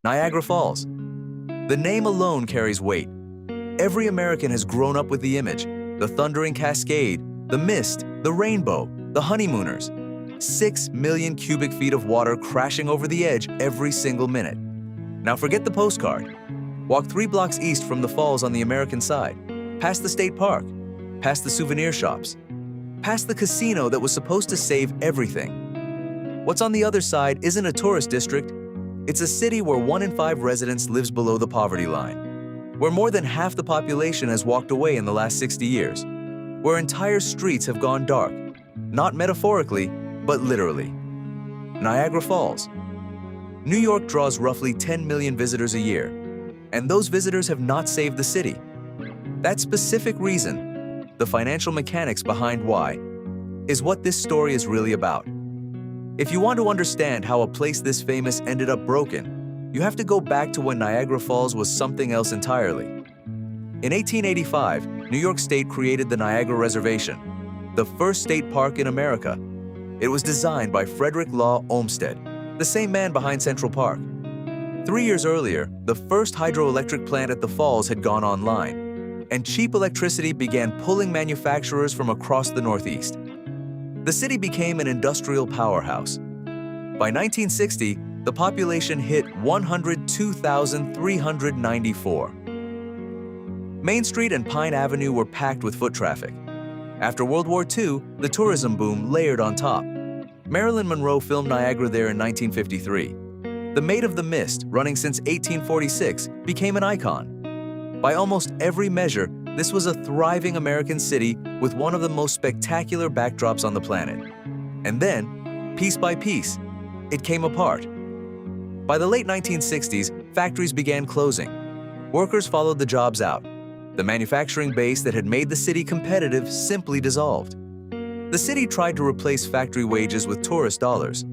Niagara Falls. The name alone carries weight. Every American has grown up with the image, the thundering cascade, the mist, the rainbow, the honeymooners. 6 million cubic feet of water crashing over the edge every single minute. Now forget the postcard. Walk 3 blocks east from the falls on the American side, past the state park, past the souvenir shops, past the casino that was supposed to save everything. What's on the other side isn't a tourist district. It's a city where 1 in 5 residents lives below the poverty line, where more than half the population has walked away in the last 60 years, where entire streets have gone dark, not metaphorically, but literally. Niagara Falls. New York draws roughly 10 million visitors a year, and those visitors have not saved the city. That specific reason, the financial mechanics behind why, is what this story is really about. If you want to understand how a place this famous ended up broken, you have to go back to when Niagara Falls was something else entirely. In 1885, New York State created the Niagara Reservation, the first state park in America. It was designed by Frederick Law Olmsted, the same man behind Central Park. 3 years earlier, the first hydroelectric plant at the falls had gone online, and cheap electricity began pulling manufacturers from across the Northeast. The city became an industrial powerhouse. By 1960, the population hit 102,394. Main Street and Pine Avenue were packed with foot traffic. After World War II, the tourism boom layered on top. Marilyn Monroe filmed Niagara there in 1953. The Maid of the Mist, running since 1846, became an icon. By almost every measure, this was a thriving American city with one of the most spectacular backdrops on the planet. And then, piece by piece, it came apart. By the late 1960s, factories began closing. Workers followed the jobs out. The manufacturing base that had made the city competitive simply dissolved. The city tried to replace factory wages with tourist dollars.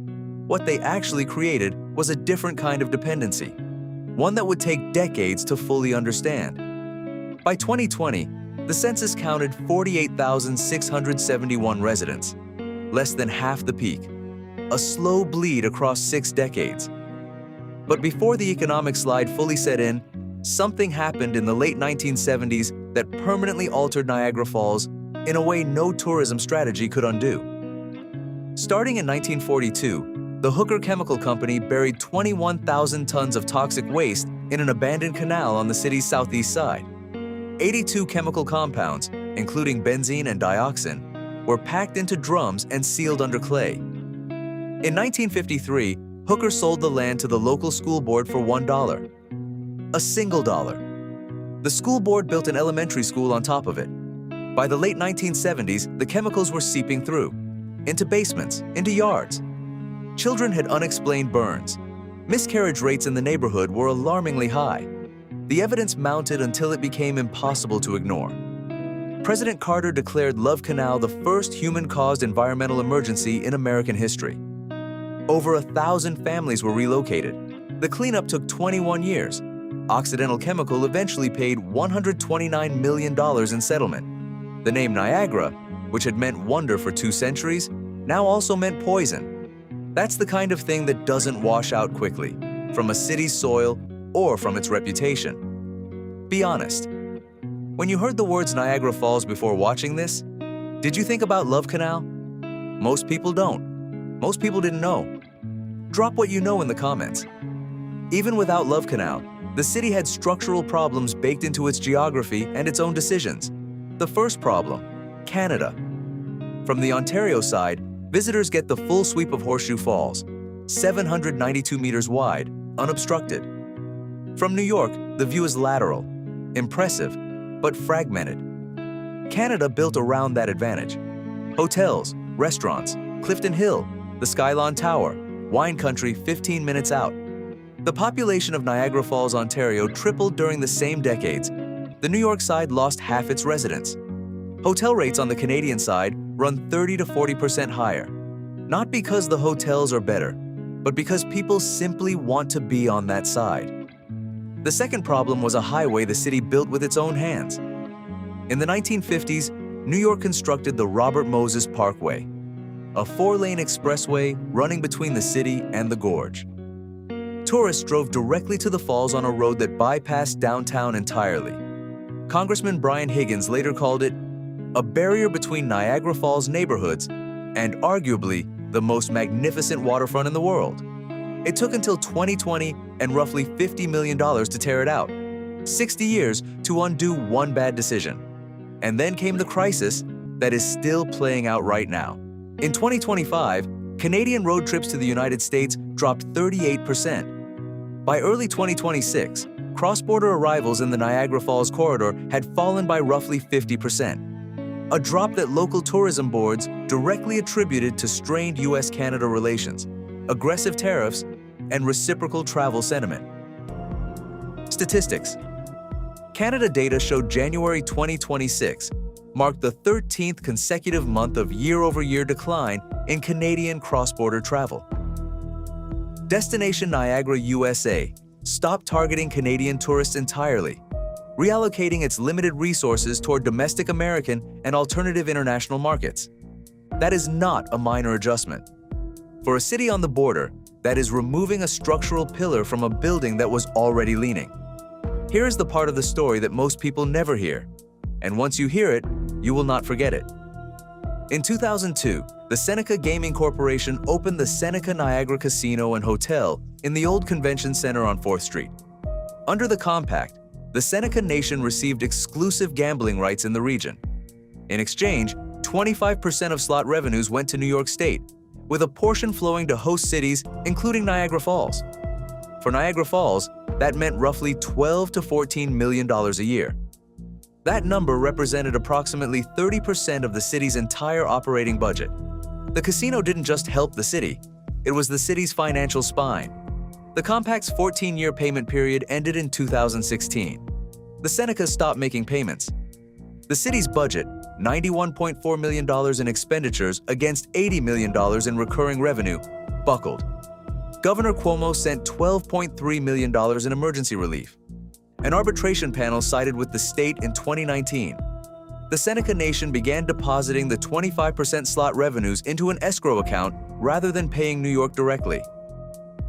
What they actually created was a different kind of dependency, one that would take decades to fully understand. By 2020, the census counted 48,671 residents, less than half the peak, a slow bleed across 6 decades. But before the economic slide fully set in, something happened in the late 1970s that permanently altered Niagara Falls in a way no tourism strategy could undo. Starting in 1942, the Hooker Chemical Company buried 21,000 tons of toxic waste in an abandoned canal on the city's southeast side. 82 chemical compounds, including benzene and dioxin, were packed into drums and sealed under clay. In 1953, Hooker sold the land to the local school board for $1. A single dollar. The school board built an elementary school on top of it. By the late 1970s, the chemicals were seeping through, into basements, into yards. Children had unexplained burns. Miscarriage rates in the neighborhood were alarmingly high. The evidence mounted until it became impossible to ignore. President Carter declared Love Canal the first human-caused environmental emergency in American history. Over 1,000 families were relocated. The cleanup took 21 years. Occidental Chemical eventually paid $129 million in settlement. The name Niagara, which had meant wonder for 2 centuries, now also meant poison. That's the kind of thing that doesn't wash out quickly, from a city's soil or from its reputation. Be honest. When you heard the words Niagara Falls before watching this, did you think about Love Canal? Most people don't. Most people didn't know. Drop what you know in the comments. Even without Love Canal, the city had structural problems baked into its geography and its own decisions. The first problem, Canada. From the Ontario side, visitors get the full sweep of Horseshoe Falls, 792 meters wide, unobstructed. From New York, the view is lateral, impressive, but fragmented. Canada built around that advantage. Hotels, restaurants, Clifton Hill, the Skylon Tower, wine country 15 minutes out. The population of Niagara Falls, Ontario tripled during the same decades. The New York side lost half its residents. Hotel rates on the Canadian side run 30 to 40% higher. Not because the hotels are better, but because people simply want to be on that side. The second problem was a highway the city built with its own hands. In the 1950s, New York constructed the Robert Moses Parkway, a 4-lane expressway running between the city and the gorge. Tourists drove directly to the falls on a road that bypassed downtown entirely. Congressman Brian Higgins later called it a barrier between Niagara Falls neighborhoods and arguably the most magnificent waterfront in the world. It took until 2020 and roughly $50 million to tear it out, 60 years to undo one bad decision. And then came the crisis that is still playing out right now. In 2025, Canadian road trips to the United States dropped 38%. By early 2026, cross-border arrivals in the Niagara Falls corridor had fallen by roughly 50%, a drop that local tourism boards directly attributed to strained US-Canada relations, aggressive tariffs, and reciprocal travel sentiment. Statistics. Canada data showed January 2026 marked the 13th consecutive month of year-over-year decline in Canadian cross-border travel. Destination Niagara, USA stopped targeting Canadian tourists entirely, reallocating its limited resources toward domestic American and alternative international markets. That is not a minor adjustment. For a city on the border, that is removing a structural pillar from a building that was already leaning. Here is the part of the story that most people never hear, and once you hear it, you will not forget it. In 2002, the Seneca Gaming Corporation opened the Seneca Niagara Casino and Hotel in the old convention center on 4th Street. Under the compact, the Seneca Nation received exclusive gambling rights in the region. In exchange, 25% of slot revenues went to New York State, with a portion flowing to host cities, including Niagara Falls. For Niagara Falls, that meant roughly $12 to $14 million a year. That number represented approximately 30% of the city's entire operating budget. The casino didn't just help the city, it was the city's financial spine. The compact's 14-year payment period ended in 2016. The Seneca stopped making payments. The city's budget, $91.4 million in expenditures against $80 million in recurring revenue, buckled. Governor Cuomo sent $12.3 million in emergency relief. An arbitration panel sided with the state in 2019. The Seneca Nation began depositing the 25% slot revenues into an escrow account rather than paying New York directly.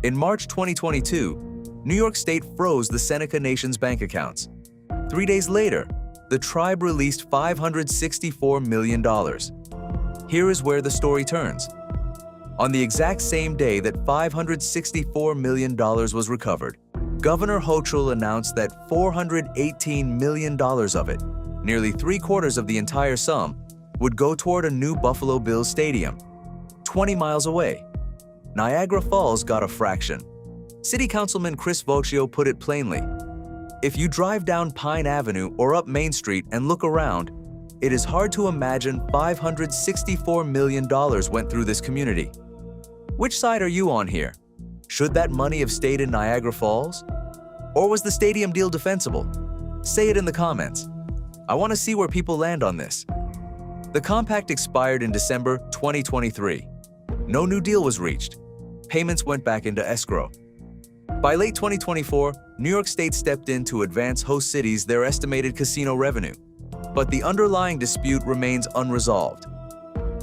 In March 2022, New York State froze the Seneca Nation's bank accounts. 3 days later, the tribe released $564 million. Here is where the story turns. On the exact same day that $564 million was recovered, Governor Hochul announced that $418 million of it, nearly 3/4 of the entire sum, would go toward a new Buffalo Bills stadium, 20 miles away. Niagara Falls got a fraction. City Councilman Chris Vocchio put it plainly. If you drive down Pine Avenue or up Main Street and look around, it is hard to imagine $564 million went through this community. Which side are you on here? Should that money have stayed in Niagara Falls? Or was the stadium deal defensible? Say it in the comments. I want to see where people land on this. The compact expired in December 2023. No new deal was reached. Payments went back into escrow. By late 2024, New York State stepped in to advance host cities their estimated casino revenue. But the underlying dispute remains unresolved.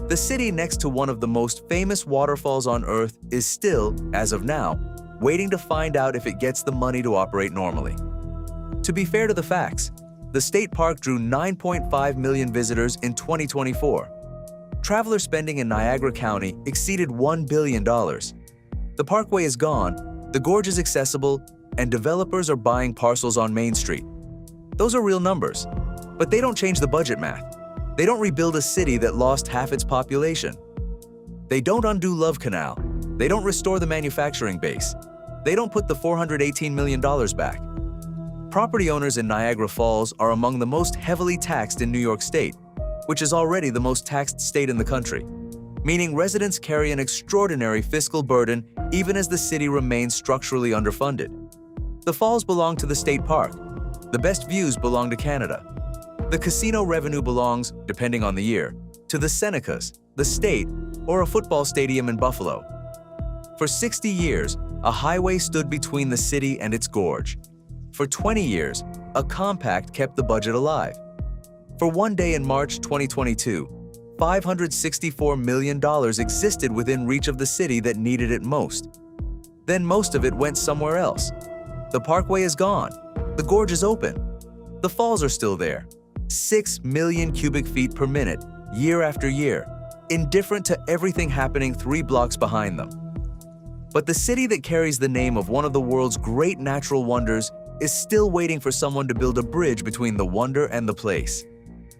The city next to one of the most famous waterfalls on Earth is still, as of now, waiting to find out if it gets the money to operate normally. To be fair to the facts, the state park drew 9.5 million visitors in 2024. Traveler spending in Niagara County exceeded $1 billion. The parkway is gone, the gorge is accessible, and developers are buying parcels on Main Street. Those are real numbers, but they don't change the budget math. They don't rebuild a city that lost half its population. They don't undo Love Canal. They don't restore the manufacturing base. They don't put the $418 million back. Property owners in Niagara Falls are among the most heavily taxed in New York State, which is already the most taxed state in the country, meaning residents carry an extraordinary fiscal burden even as the city remains structurally underfunded. The falls belong to the state park. The best views belong to Canada. The casino revenue belongs, depending on the year, to the Senecas, the state, or a football stadium in Buffalo. For 60 years, a highway stood between the city and its gorge. For 20 years, a compact kept the budget alive. For one day in March 2022, $564 million existed within reach of the city that needed it most. Then most of it went somewhere else. The parkway is gone. The gorge is open. The falls are still there. 6 million cubic feet per minute, year after year, indifferent to everything happening 3 blocks behind them. But the city that carries the name of one of the world's great natural wonders is still waiting for someone to build a bridge between the wonder and the place.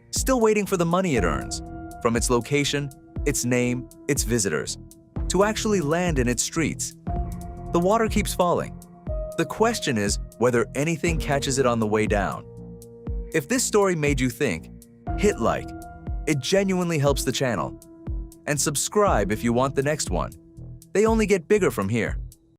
Still waiting for the money it earns, from its location, its name, its visitors, to actually land in its streets. The water keeps falling. The question is whether anything catches it on the way down. If this story made you think, hit like. It genuinely helps the channel. And subscribe if you want the next one. They only get bigger from here.